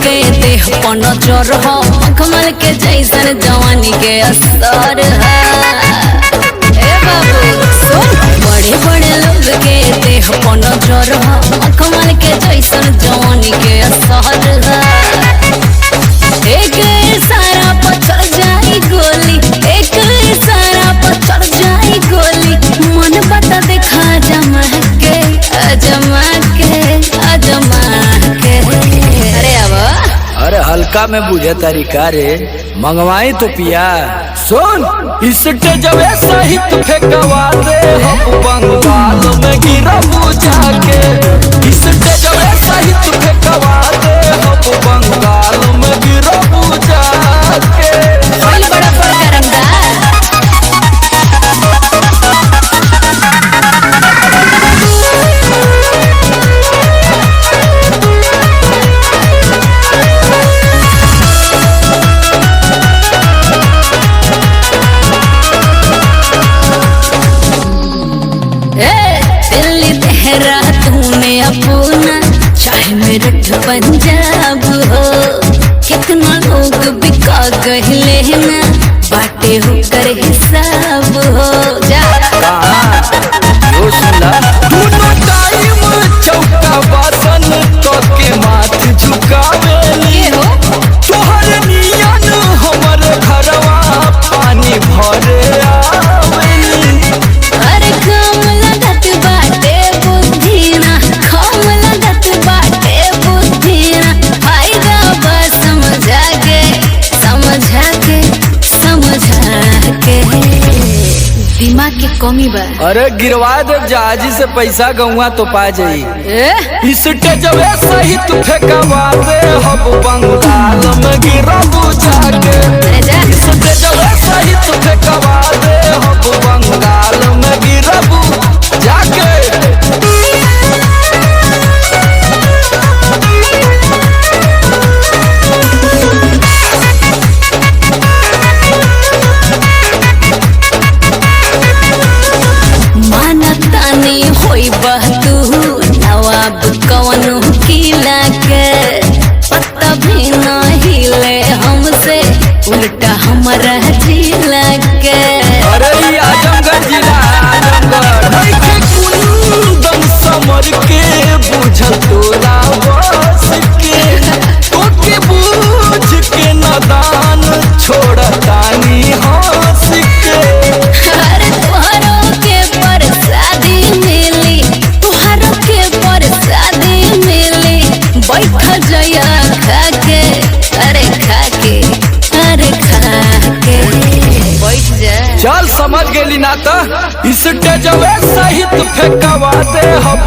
के देह पर नजर हो कमल के जैसन जवानी के असर है। ए बाबू सुन, बड़े बड़े लोग के देह पर नजर हो कमल के जैसन जवानी के असर है। एक इशारा पर चढ़ जाई गोली, एक इशारा पर चढ़ जाई गोली, मन बता देखा जमा के अजमा के अजमा के। अरे अब अरे हल्का में बुझे तरीका रे, मंगवाई तो पिया। सुन इसके जवे सहित फेंकवा दे हम बंगाल में गिरा बुझा के। इसके जवे सहित फेंकवा दे हम बंगाल में गिरा बुझा के। कोई बड़ा फरकरंदार अपना चाहे मेरठ पंजाब हो, कितना लोग बिका गहिले ना बाटे हो कर हिसाब हो। जा दोनों टाइम चौका बासन तो के माथ झुकावेली हो। तोहर नियन हमर घरवा पानी भरे आवेली। अरे कम लगत बाटे बुद्धि ना, कम लगत बाटे बुद्धि ना, फायदा बस समझा के समझा के समझा के। दिमाग के कमी बा। अरे गिरवा दे जहाजी से पैसा गौवा तो पा जाई। इसके जवे सहित फेंकवा दे हम बंगाल में गिरा बुझा के। इसके जवे सहित फेंकवा दे हम बंगाल में गिरा बुझा के। नवाब कवनो किला के पत्ता भी नहीं ले हमसे, उल्टा हमारा जिला के। अरे आजमगढ़ जिला आजमगढ़ कुंदन समर के बुझल तोरा बस के। तोके बुझ के नदान छोड़तानी हंस के। अरे तुहरो के परसादी मिली, तुहरो के परसादी मिली, बैठ जया खा के। अरे खा के अरे खा के बैठ जा। चल समझ गेली ना तो इसके जवे सहित फेंकवा दे हम